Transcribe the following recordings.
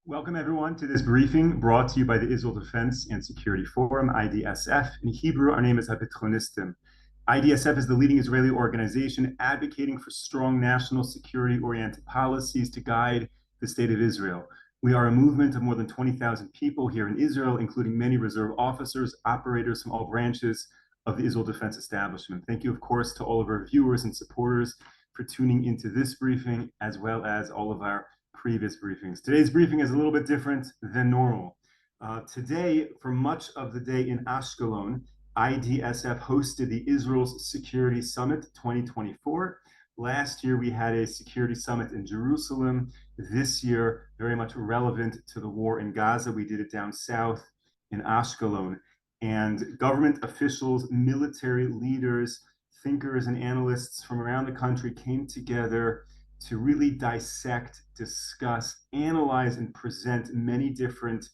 Welcome, everyone, to this briefing brought to you by the Israel Defense and Security Forum, IDSF. In Hebrew, our name is Habitronistim. IDSF is the leading Israeli organization advocating for strong national security-oriented policies to guide the state of Israel. We are a movement of more than 20,000 people here in Israel, including many reserve officers, operators from all branches of the Israel Defense Establishment. Thank you, of course, to all of our viewers and supporters for tuning into this briefing, as well as all of our previous briefings. Today's briefing is a little bit different than normal. Today, for much of the day in Ashkelon, IDSF hosted the Israel's Security Summit 2024. Last year, we had a security summit in Jerusalem. This year, very much relevant to the war in Gaza, we did it down south in Ashkelon. And government officials, military leaders, thinkers, and analysts from around the country came together to really dissect, discuss, analyze, and present many different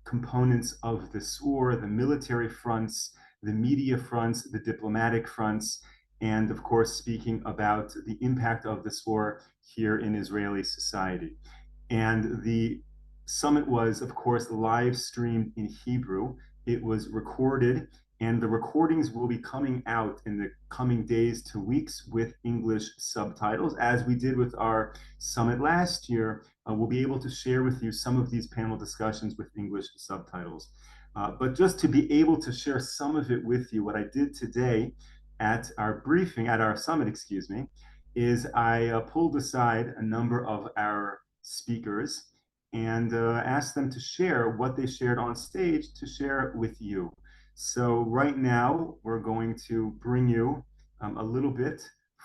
components of this war, the military fronts, the media fronts, the diplomatic fronts, and of course, speaking about the impact of this war here in Israeli society. And the summit was, of course, live streamed in Hebrew. It was recorded, and the recordings will be coming out in the coming days to weeks with English subtitles. As we did with our summit last year, we'll be able to share with you some of these panel discussions with English subtitles. But just to be able to share some of it with you, what I did today at our briefing, at our summit, excuse me, is I pulled aside a number of our speakers and asked them to share what they shared on stage to share with you. So right now, we're going to bring you a little bit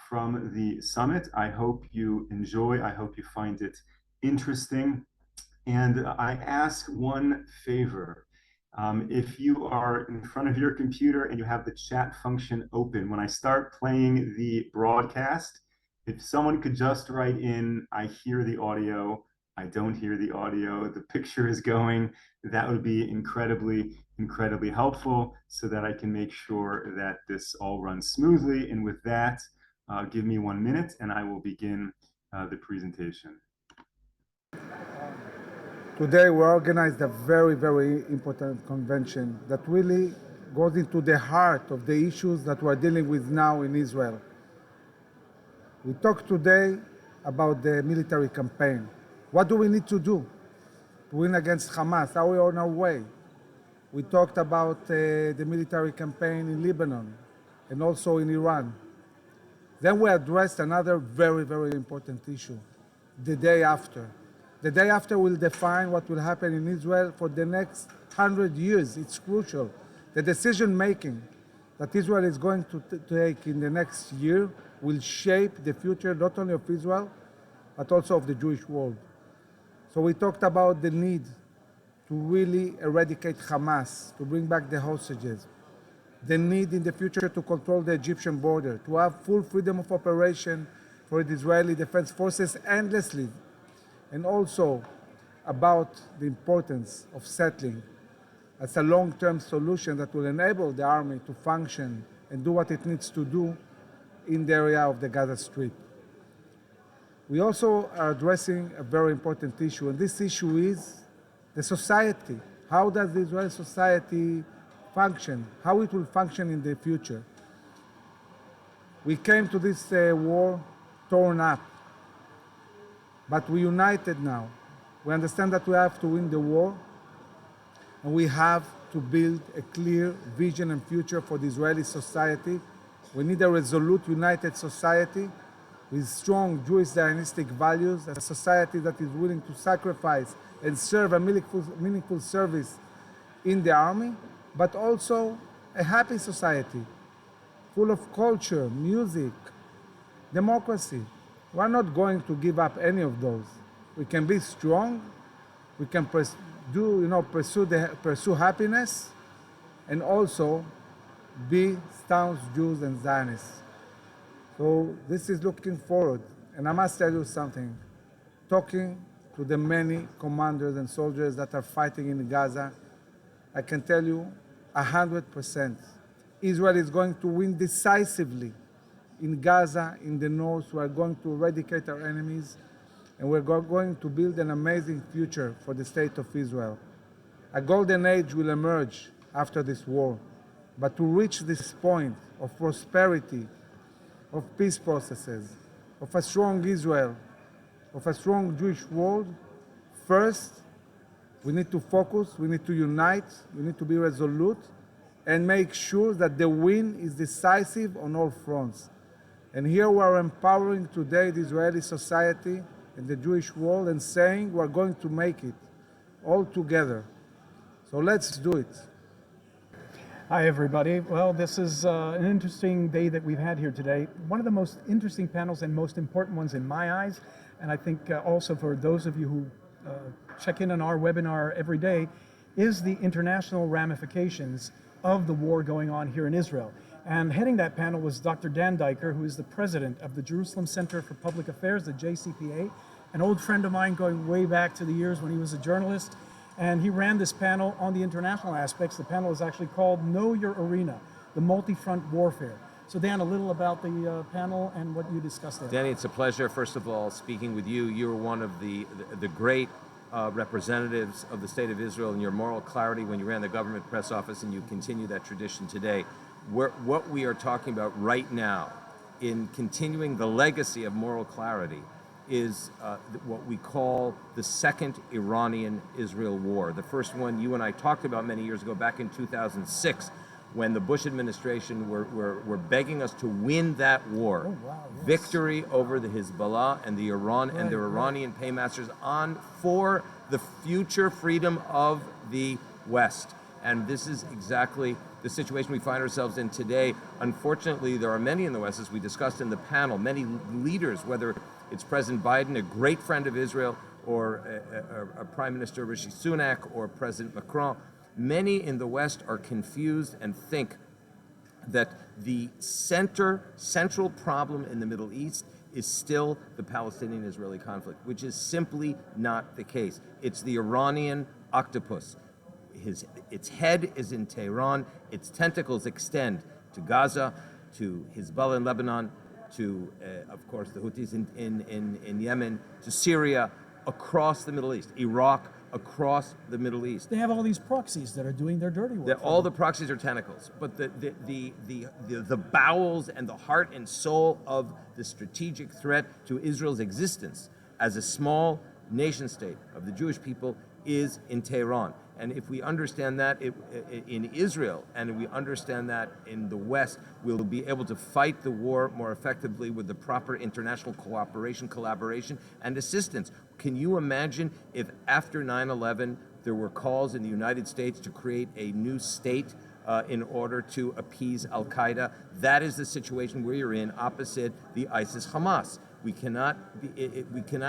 from the summit. I hope you enjoy. I hope you find it interesting. And I ask one favor. If you are in front of your computer and you have the chat function open, when I start playing the broadcast, if someone could just write in, I hear the audio, I don't hear the audio, the picture is going, that would be incredibly helpful so that I can make sure that this all runs smoothly. And with that, give me 1 minute and I will begin the presentation. Today we organized a very important convention that really goes into the heart of the issues that we're dealing with now in Israel. We talked today about the military campaign. What do we need to do to win against Hamas? Are we on our way? We talked about the military campaign in Lebanon and also in Iran. Then we addressed another very important issue, the day after. The day after will define what will happen in Israel for the next 100 years. It's crucial. The decision making that Israel is going to take in the next year will shape the future not only of Israel, but also of the Jewish world. So we talked about the need to really eradicate Hamas, to bring back the hostages, the need in the future to control the Egyptian border, to have full freedom of operation for the Israeli Defense Forces endlessly, and also about the importance of settling as a long-term solution that will enable the army to function and do what it needs to do in the area of the Gaza Strip. We also are addressing a very important issue, and this issue is the society. How does the Israeli society function? How it will function in the future? We came to this war torn up, but we united now. We understand that we have to win the war, and we have to build a clear vision and future for the Israeli society. We need a resolute, united society with strong Jewish Zionistic values, a society that is willing to sacrifice and serve a meaningful service in the army, but also a happy society, full of culture, music, democracy. We're not going to give up any of those. We can be strong, we can pursue happiness, and also be staunch Jews and Zionists. So this is looking forward. And I must tell you something. Talking to the many commanders and soldiers that are fighting in Gaza, I can tell you 100%. Israel is going to win decisively in Gaza, in the north. We are going to eradicate our enemies. and we're going to build an amazing future for the state of Israel. A golden age will emerge after this war, but to reach this point of prosperity, of peace processes, of a strong Israel, of a strong Jewish world, first, we need to focus, we need to unite, we need to be resolute, and make sure that the win is decisive on all fronts. And here we are empowering today the Israeli society and the Jewish world and saying we're going to make it all together. So let's do it. Hi, everybody. Well, this is an interesting day that we've had here today. One of the most interesting panels and most important ones in my eyes, and I think also for those of you who check in on our webinar every day, is the international ramifications of the war going on here in Israel. And heading that panel was Dr. Dan Diker, who is the president of the Jerusalem Center for Public Affairs, the JCPA, an old friend of mine going way back to the years when he was a journalist. And he ran this panel on the international aspects. The panel is actually called Know Your Arena, the Multi-Front Warfare. So Dan, a little about the panel and what you discussed there. Danny, it's a pleasure, first of all, speaking with you. You were one of the great representatives of the State of Israel in your moral clarity when you ran the government press office, and you continue that tradition today. What we are talking about right now in continuing the legacy of moral clarity is what we call the second Iranian-Israel war. The first one you and I talked about many years ago, back in 2006, when the Bush administration were begging us to win that war. Oh, wow, yes. Victory over the Hezbollah and the Iran and their Iranian paymasters for the future freedom of the West. And this is exactly the situation we find ourselves in today. Unfortunately, there are many in the West, as we discussed in the panel, many leaders, whether it's President Biden, a great friend of Israel, or a Prime Minister Rishi Sunak, or President Macron. Many in the West are confused and think that the central problem in the Middle East is still the Palestinian-Israeli conflict, which is simply not the case. It's the Iranian octopus. Its head is in Tehran, its tentacles extend to Gaza, to Hezbollah in Lebanon, to, of course, the Houthis in Yemen, to Syria, across the Middle East, Iraq, across the Middle East. They have all these proxies that are doing their dirty work. All the proxies are tentacles, but the bowels and the heart and soul of the strategic threat to Israel's existence as a small nation state of the Jewish people is in Tehran. And if we understand that in Israel, and we understand that in the West, we'll be able to fight the war more effectively with the proper international cooperation, collaboration, and assistance. Can you imagine if after 9/11 there were calls in the United States to create a new state in order to appease Al-Qaeda? That is the situation we're in opposite the ISIS-Hamas. We cannot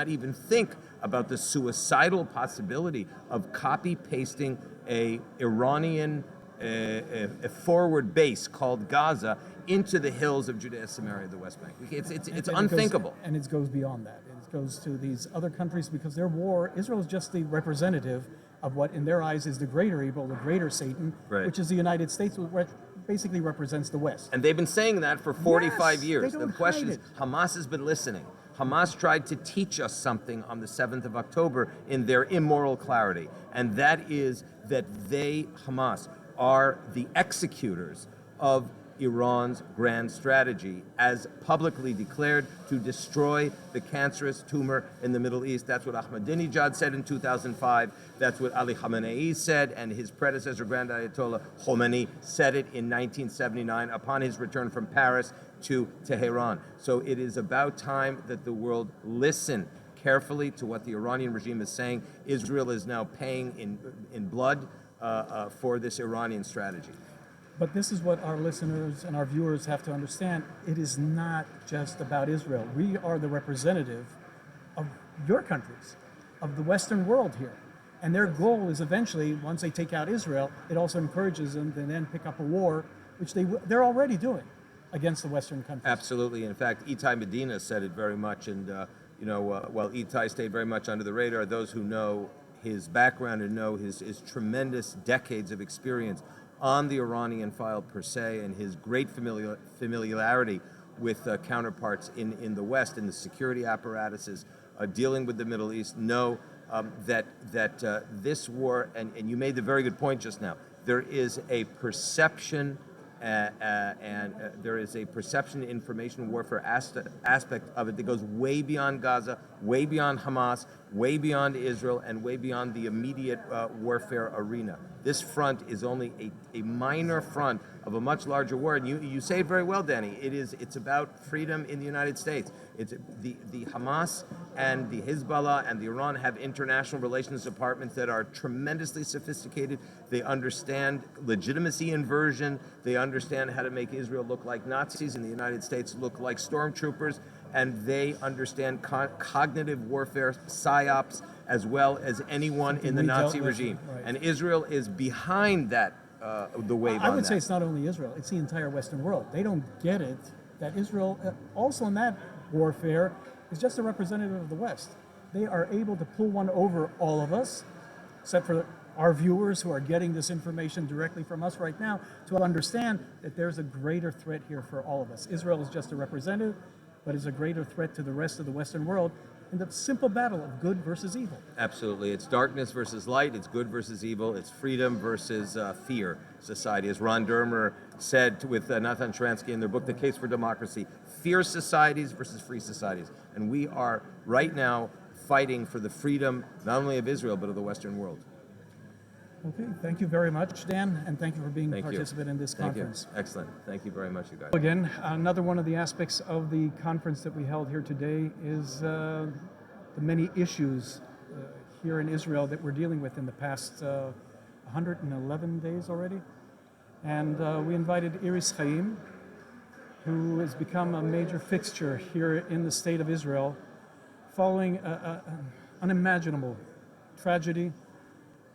even think about the suicidal possibility of copy-pasting a Iranian a forward base called Gaza into the hills of Judea, Samaria, the West Bank. It's unthinkable. And it goes beyond that. It goes to these other countries because their war, Israel is just the representative of what in their eyes is the greater evil, the greater Satan, Right. which is the United States, which basically represents the West. And they've been saying that for 45 Yes, years. they don't The question hide is, it. Hamas has been listening. Hamas tried to teach us something on the 7th of October in their immoral clarity, and that is that they, Hamas, are the executors of Iran's grand strategy, as publicly declared, to destroy the cancerous tumor in the Middle East. That's what Ahmadinejad said in 2005. That's what Ali Khamenei said, and his predecessor, Grand Ayatollah Khomeini, said it in 1979 upon his return from Paris to Tehran. So it is about time that the world listen carefully to what the Iranian regime is saying. Israel is now paying in blood for this Iranian strategy. But this is what our listeners and our viewers have to understand. It is not just about Israel. We are the representative of your countries, of the Western world here. And their goal is eventually, once they take out Israel, it also encourages them to then pick up a war, which they're already doing against the Western countries. Absolutely. In fact, Itai Medina said it very much. And, while Itai stayed very much under the radar, those who know his background and know his tremendous decades of experience on the Iranian file per se, and his great familiarity with counterparts in the West, in the security apparatuses dealing with the Middle East know that this war, and you made the very good point just now, there is a perception there is a perception information warfare aspect of it that goes way beyond Gaza, way beyond Hamas, way beyond Israel, and way beyond the immediate warfare arena. This front is only a minor front of a much larger war. And you say it very well, Danny. It's about freedom in the United States. It's the Hamas and the Hezbollah and the Iran have international relations departments that are tremendously sophisticated. They understand legitimacy inversion. They understand how to make Israel look like Nazis and the United States look like stormtroopers. And they understand cognitive warfare, psyops, as well as anyone in the Nazi regime. Right. And Israel is behind that, the wave I would say it's not only Israel, it's the entire Western world. They don't get it that Israel, also in that warfare, is just a representative of the West. They are able to pull one over all of us, except for our viewers who are getting this information directly from us right now, to understand that there's a greater threat here for all of us. Israel is just a representative, but is a greater threat to the rest of the Western world in the simple battle of good versus evil. Absolutely. It's darkness versus light. It's good versus evil. It's freedom versus fear society. As Ron Dermer said with Nathan Sharansky in their book, The Case for Democracy, fear societies versus free societies. And we are right now fighting for the freedom, not only of Israel, but of the Western world. Okay, thank you very much, Dan, and thank you for being a participant in this conference. Excellent. Thank you very much, you guys. Again, another one of the aspects of the conference that we held here today is the many issues here in Israel that we're dealing with in the past 111 days already. And we invited Iris Chaim, who has become a major fixture here in the state of Israel, following an unimaginable tragedy.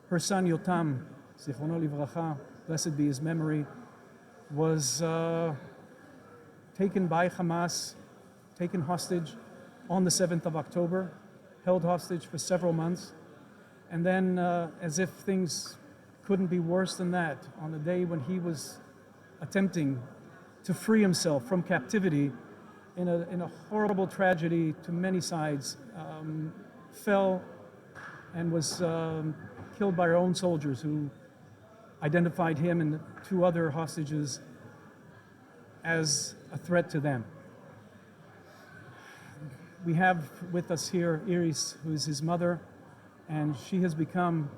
Her son Yotam, Zichrono Livracha, blessed be his memory, was taken by Hamas, taken hostage on the 7th of October, held hostage for several months, and then as if things couldn't be worse than that, on the day when he was attempting to free himself from captivity in a horrible tragedy to many sides, fell and was killed by our own soldiers who identified him and the two other hostages as a threat to them. We have with us here Iris, who is his mother, and she has been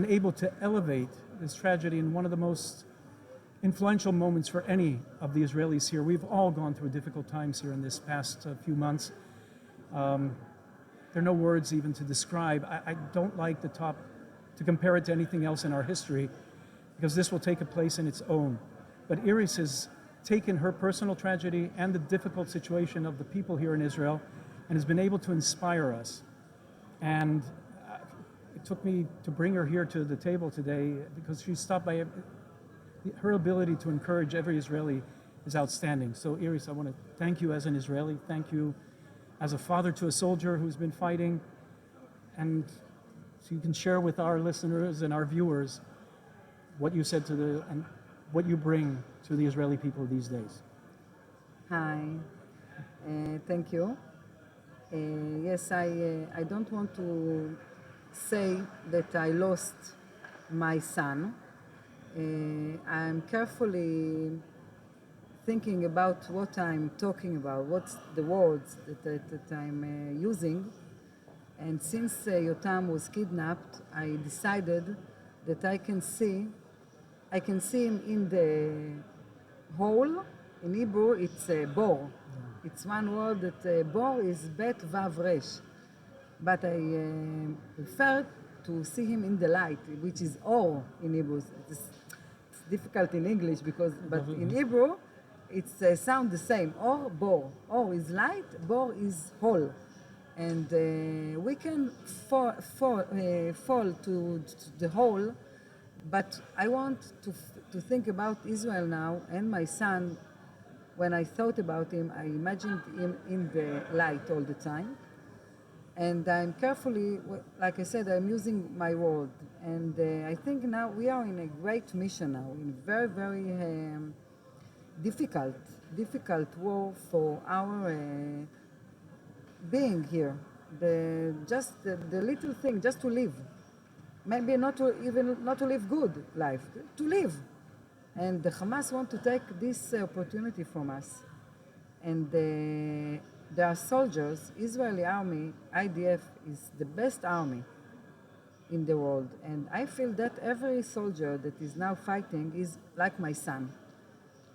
able to elevate this tragedy in one of the most influential moments for any of the Israelis here. We've all gone through difficult times here in this past few months. There are no words even to describe. I don't like to compare it to anything else in our history, because this will take a place in its own. But Iris has taken her personal tragedy and the difficult situation of the people here in Israel and has been able to inspire us. And it took me to bring her here to the table today because she stopped by. Her ability to encourage every Israeli is outstanding. So Iris, I want to thank you as an Israeli. Thank you as a father to a soldier who's been fighting, and so you can share with our listeners and our viewers what you said and what you bring to the Israeli people these days. Hi, thank you. Yes, I don't want to say that I lost my son. I'm carefully thinking about what I'm talking about, what's the words that I'm using. And since Yotam was kidnapped, I decided that I can see him in the hole. In Hebrew, it's bor. It's one word that bor is bet vav resh. But I prefer to see him in the light, which is or in Hebrew. It's difficult in English but in Hebrew, it's sound the same. Or bor. Or is light, bor is hole. And we can fall to the hole, but I want to think about Israel now and my son. When I thought about him, I imagined him in the light all the time. And I'm carefully, like I said, I'm using my word. And I think now we are in a great mission now, in very, very difficult war for our being here, the little thing, just to live. Maybe not to even not to live good life, to live. And the Hamas want to take this opportunity from us. And there are soldiers, Israeli army, IDF is the best army in the world. And I feel that every soldier that is now fighting is like my son.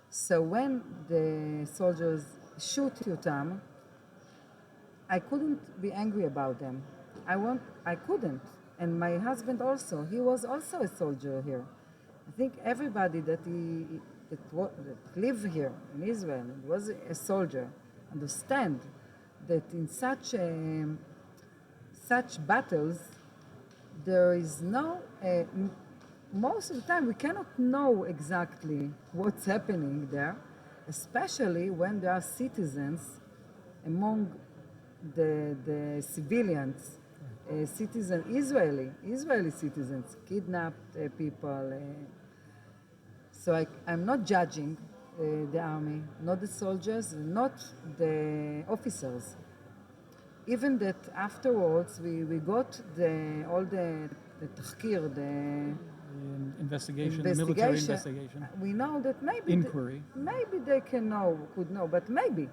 So when the soldiers shoot Yotam, I couldn't be angry about them. I couldn't. And my husband also, he was also a soldier here. I think everybody that live here in Israel and was a soldier understand that in such battles there is no most of the time we cannot know exactly what's happening there, especially when there are citizens among the civilians, Israeli citizens, kidnapped people. So I'm not judging the army, not the soldiers, not the officers. Even that afterwards we got all the tahkir, the investigation, the military investigation. We know that maybe inquiry. Maybe they could know, but maybe.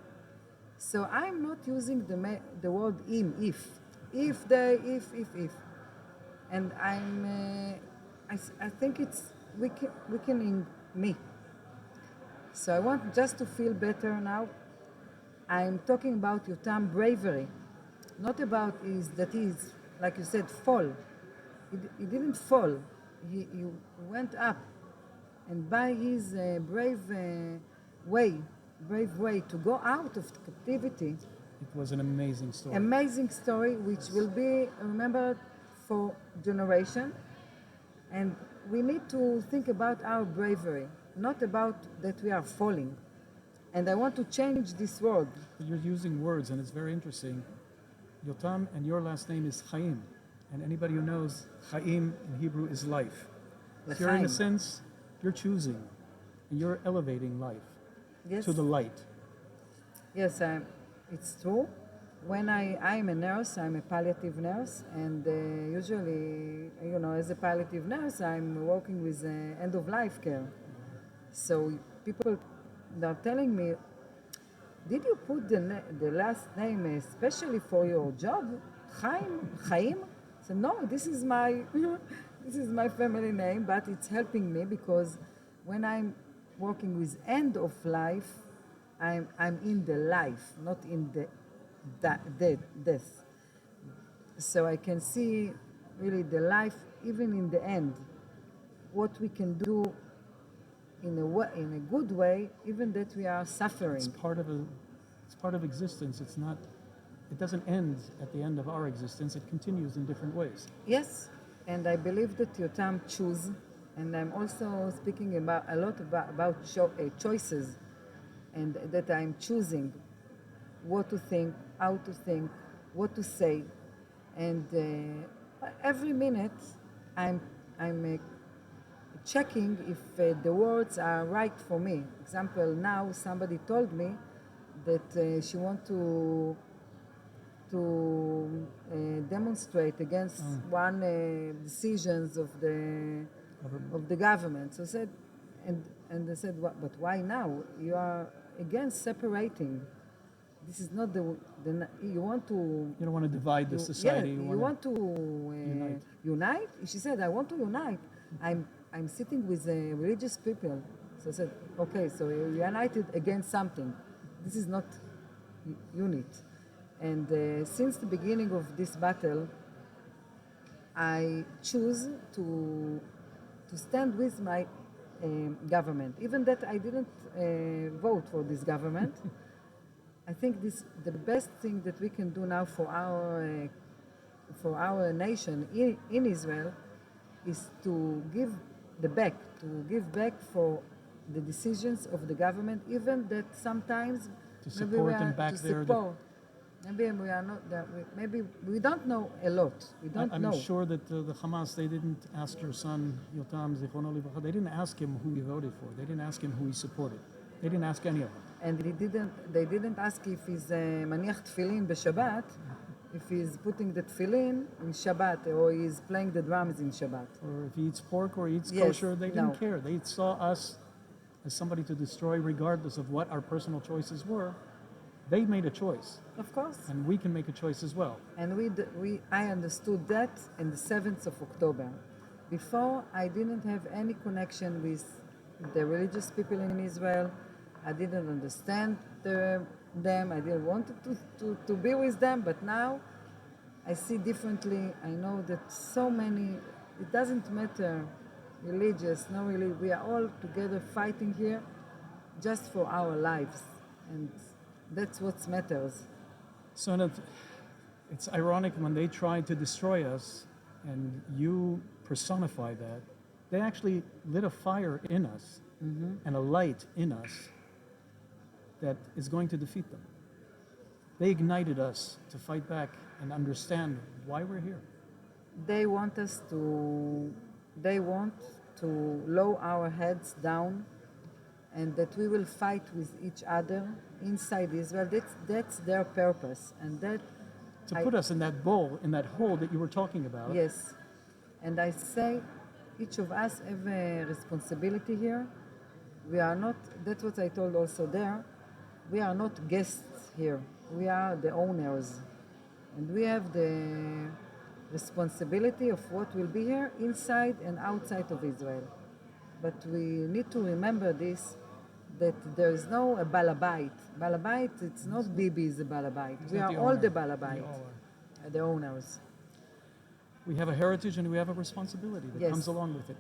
So I'm not using the word if, and I think it's weakening me. So I want just to feel better now. I'm talking about Yotam bravery, not about that he's, like you said, fall. He didn't fall. He went up, and by his brave way to go out of captivity. It was an amazing story. Amazing story, which will be remembered for generation. And we need to think about our bravery, not about that we are falling. And I want to change this word. You're using words, and it's very interesting. Yotam, and your last name is Chaim. And anybody who knows, Chaim in Hebrew is life. So you're, in a sense, you're choosing, and you're elevating life to the light. Yes, it's true. When I'm a nurse, I'm a palliative nurse, and usually, as a palliative nurse, I'm working with end-of-life care. So people are telling me, did you put the last name especially for your job, Chaim? So no, this is my family name, but it's helping me because when I'm working with end of life, I'm in the life, not in the death. So I can see really the life, even in the end, what we can do in a good way, even that we are suffering. It's part of existence. It doesn't end at the end of our existence. It continues in different ways. Yes, and I believe that Yotam choose, and I'm also speaking about choices, and that I'm choosing what to think, how to think, what to say, and every minute I'm checking if the words are right for me. Example, now somebody told me that she wants to demonstrate against one decisions of the government. So said, and they said, but why now? You are against separating. This is not you want to. You don't want to divide the society. Yeah, you want to unite. She said, I want to unite. I'm sitting with religious people. So I said, okay, so you're united against something. This is not unit. And since the beginning of this battle, I choose to stand with my government. Even that I didn't vote for this government. I think the best thing that we can do now for our nation in Israel is to give back for the decisions of the government, even that sometimes to support and back their. Maybe we are not that. Maybe we don't know a lot. We don't know. I'm sure that the Hamas, they didn't ask your son Yotam Zichrono Livracha. They didn't ask him who he voted for. They didn't ask him who he supported. They didn't ask any of them. And they didn't ask if he's maniach tefillin b'Shabbat, if he's putting the tefillin in Shabbat, or he's playing the drums in Shabbat. Or if he eats pork or eats Yes, kosher, they didn't no. care. They saw us as somebody to destroy regardless of what our personal choices were. They made a choice, Of course. and we can make a choice as well. And I understood that on the 7th of October. Before, I didn't have any connection with the religious people in Israel. I didn't understand them. I didn't want to be with them. But now, I see differently. I know that so many, it doesn't matter, religious, no really. We are all together fighting here just for our lives. And that's what matters. So it's ironic when they tried to destroy us and you personify that, they actually lit a fire in us and a light in us that is going to defeat them. They ignited us to fight back and understand why we're here. They want to lower our heads down and that we will fight with each other inside Israel. That's their purpose. And that To put us in that bowl, in that hole that you were talking about. Yes. And I say each of us have a responsibility here. We are not, that's what I told also there, we are not guests here. We are the owners. And we have the responsibility of what will be here inside and outside of Israel. But we need to remember this, that there is no a balabait. Balabait, it's not Bibi is a balabait. We are all the balabait, the owners. We have a heritage and we have a responsibility that Yes. comes along with it.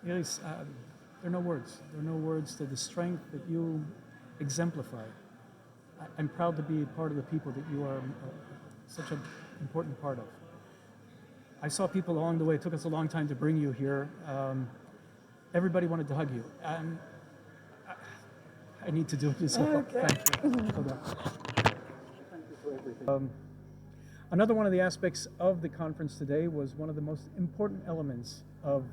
Iris, there are no words. There are no words to the strength that you exemplify. I'm proud to be a part of the people that you are such an important part of. I saw people along the way. It took us a long time to bring you here. Everybody wanted to hug you. I need to do it as well. Okay. Thank you. Hold on. Another one of the aspects of the conference today was one of the most important elements of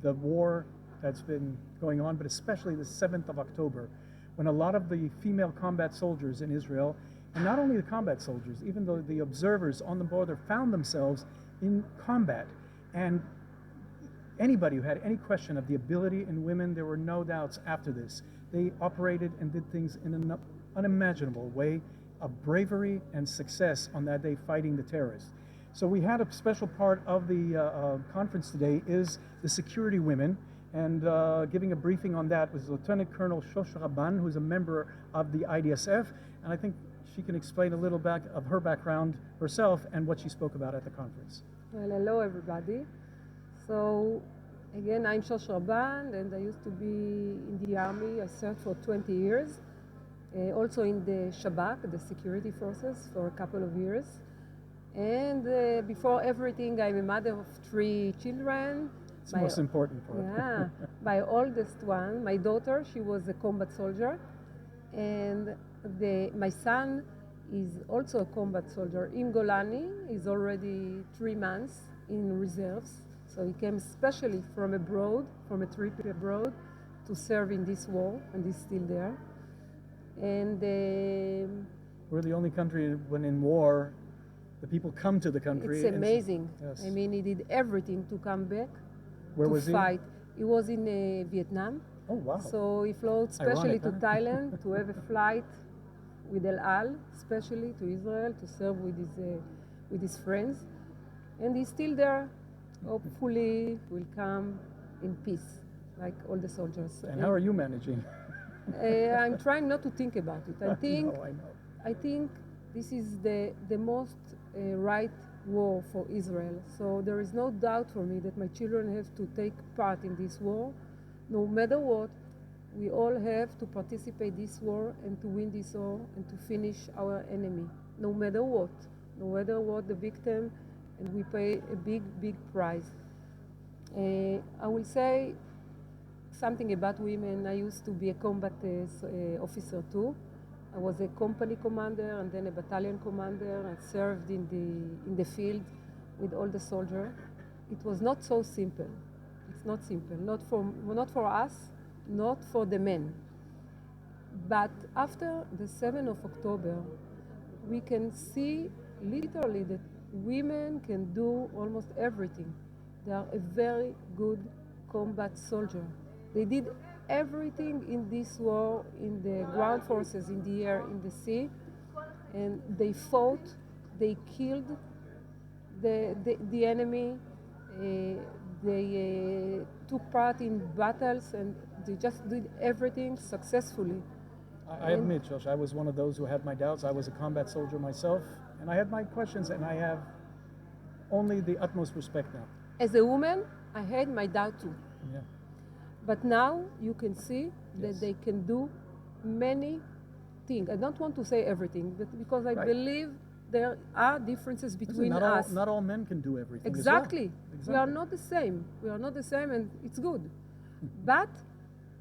the war that's been going on, but especially the 7th of October, when a lot of the female combat soldiers in Israel, and not only the combat soldiers, even though the observers on the border found themselves in combat. And anybody who had any question of the ability in women, there were no doubts after this. They operated and did things in an unimaginable way of bravery and success on that day fighting the terrorists. So we had a special part of the conference today is the security women, and giving a briefing on that was Lieutenant Colonel Shosh Rabban, who's a member of the IDSF, and I think she can explain a little back of her background herself and what she spoke about at the conference. Well, hello everybody. So again, I'm Shosh Rabban, and I used to be in the army. I served for 20 years. Also in the Shabak, the security forces, for a couple of years. And before everything, I'm a mother of 3 children. It's the most important part. Yeah, my oldest one, my daughter, she was a combat soldier. And my son is also a combat soldier in Golani. He's already 3 months in reserves. So he came especially from abroad, from a trip abroad, to serve in this war, and he's still there. And We're the only country when in war, the people come to the country. it's amazing. Yes. I mean, he did everything to come back, Where to was he? fight. He was in Vietnam. Oh, wow. So he flew especially Ironic, to huh? Thailand to have a flight with El Al, especially to Israel, to serve with his friends. And he's still there. Hopefully will come in peace, like all the soldiers. And how are you managing? I'm trying not to think about it. I know. I think this is the most right war for Israel. So there is no doubt for me that my children have to take part in this war. No matter what, we all have to participate in this war and to win this war and to finish our enemy. No matter what the victim, and we pay a big, big price. I will say something about women. I used to be a combat officer too. I was a company commander and then a battalion commander, and served in the field with all the soldiers. It was not so simple. It's not simple. Not for us, not for the men. But after the 7th of October, we can see literally that women can do almost everything. They are a very good combat soldier. They did everything in this war, in the ground forces, in the air, in the sea, and they fought, they killed the enemy, they took part in battles, and they just did everything successfully. I admit, Josh, I was one of those who had my doubts. I was a combat soldier myself, and I had my questions, and I have only the utmost respect now. As a woman, I had my doubt too. Yeah. But now you can see that Yes. they can do many things. I don't want to say everything, but because I Right. believe there are differences between us. Not all men can do everything. Exactly. As We well. are not the same. We are not the same, and it's good. But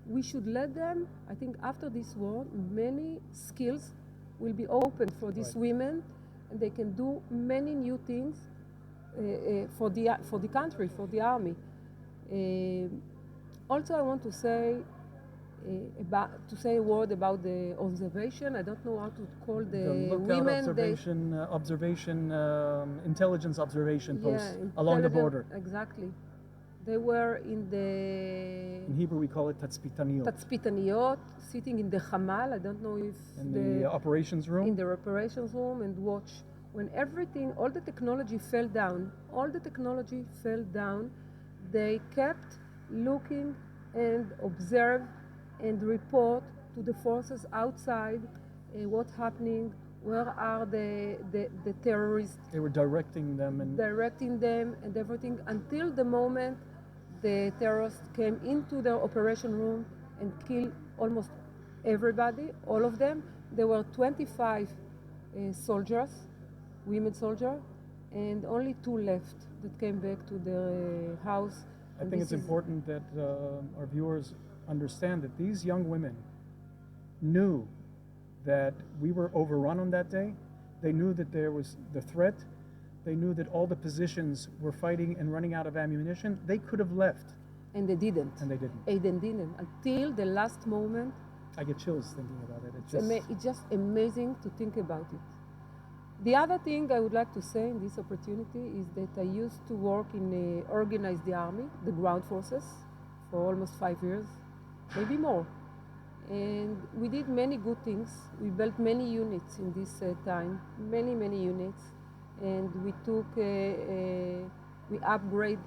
we should let them, I think after this war, many skills will be open for these Right. women, and they can do many new things for the country, for the army. Also, I want to say a word about the observation. I don't know how to call the lookout women. observation, intelligence observation posts Yeah, along the intelligent- border. Exactly. They were in In Hebrew, we call it tatzpitaniyot. Tatzpitaniyot, sitting in the Hamal. I don't know if In the operations room. in the operations room, and watch when everything, all the technology fell down. They kept looking and observe and report to the forces outside what's happening, where are the terrorists, They were directing them, and directing them and everything until the moment the terrorists came into the operation room and killed almost everybody, all of them. There were 25 soldiers, women soldiers, and only 2 left that came back to their house. I And think this it's is- important that our viewers understand that these young women knew that we were overrun on that day. They knew that there was the threat. They knew that all the positions were fighting and running out of ammunition. They could have left, And they didn't. and they didn't. Aiden didn't until the last moment. I get chills thinking about it. It's just amazing to think about it. The other thing I would like to say in this opportunity is that I used to work in organize the army, the ground forces, for almost 5 years, maybe more. And we did many good things. We built many units in this time, many units. And we took, we upgrade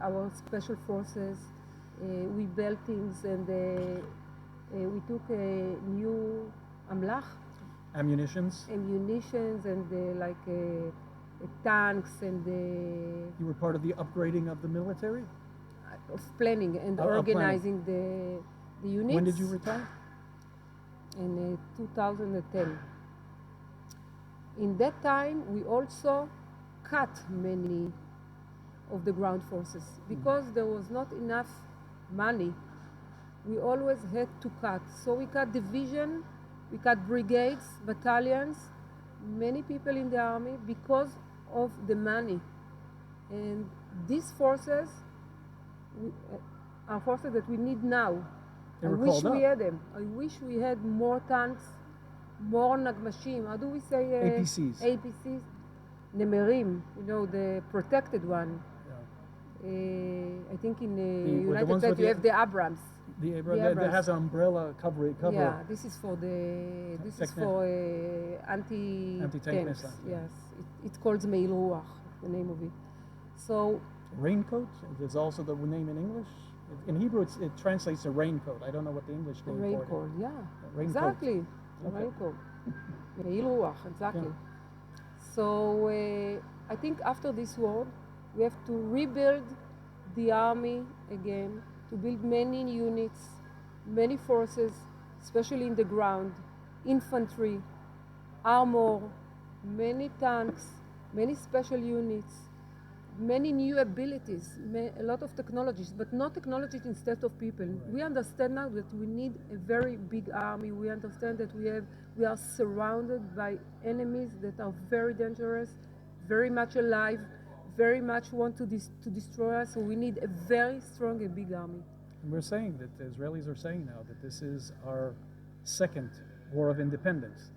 our special forces. We built things, and we took new amlach, ammunitions. ammunitions, and tanks, and You were part of the upgrading of the military. of planning and Of planning. organizing the units. When did you retire? In 2010. In that time, we also cut many of the ground forces because there was not enough money. We always had to cut. So we cut division, we cut brigades, battalions, many people in the army because of the money. And these forces are forces that we need now. They I were wish called we up. had them. I wish we had more tanks, more nagmashim. How do we say? APCs. APCs. Nemerim, the protected one. Yeah. I think in The United ones States with you the- have the Abrams. The The that Abrams. has an umbrella cover. Yeah, this is for anti-tanks. Anti-tank missile, yeah. Yes, it's called Meil Ruach, the name of it. So Raincoat is also the name in English. In Hebrew, it translates to raincoat. I don't know what the English name for it raincoat, is. yeah, Raincoat. exactly, Okay. raincoat. Meil Ruach, exactly. Yeah. So I think after this war, we have to rebuild the army again, to build many units, many forces, especially in the ground, infantry, armor, many tanks, many special units, many new abilities, a lot of technologies, but not technologies instead of people. Right. We understand now that we need a very big army. We understand that we are surrounded by enemies that are very dangerous, very much alive, very much want to destroy us. So we need a very strong and big army. And we're saying that the Israelis are saying now that this is our second war of independence.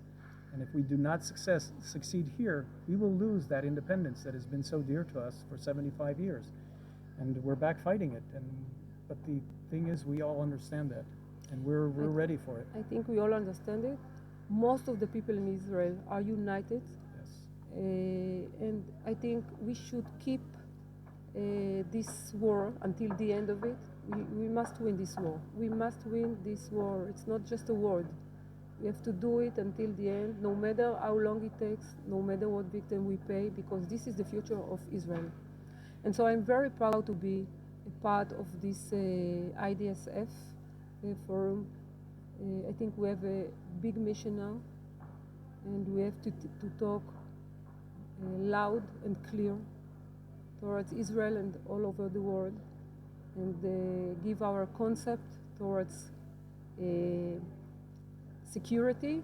And if we do not succeed here, we will lose that independence that has been so dear to us for 75 years. And we're back fighting it. But the thing is, we all understand that, and we're ready for it. I think we all understand it. Most of the people in Israel are united. Yes. And I think we should keep this war until the end of it. We must win this war. We must win this war. It's not just a word. We have to do it until the end, no matter how long it takes, no matter what victim we pay, because this is the future of Israel. And so I'm very proud to be a part of this IDSF forum. I think we have a big mission now, and we have to talk loud and clear towards Israel and all over the world, and give our concept towards security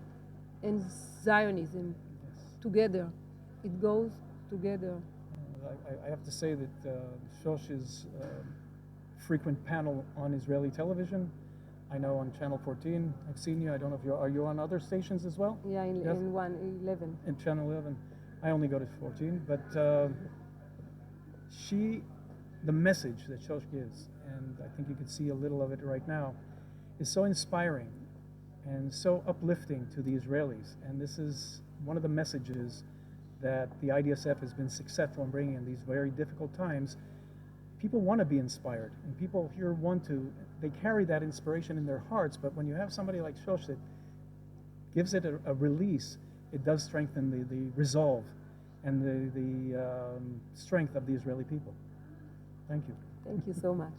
and Zionism. Yes. Together. It goes together. I have to say that Shosh's frequent panel on Israeli television, I know on Channel 14, I've seen you. I don't know if are you on other stations as well? Yeah, in Yes? 11. In Channel 11. I only go to 14, but the message that Shosh gives, and I think you can see a little of it right now, is so inspiring and so uplifting to the Israelis. And this is one of the messages that the IDSF has been successful in bringing in these very difficult times. People want to be inspired, and people here they carry that inspiration in their hearts, but when you have somebody like Shosh that gives it a release, it does strengthen the resolve and the strength of the Israeli people. Thank you. Thank you so much.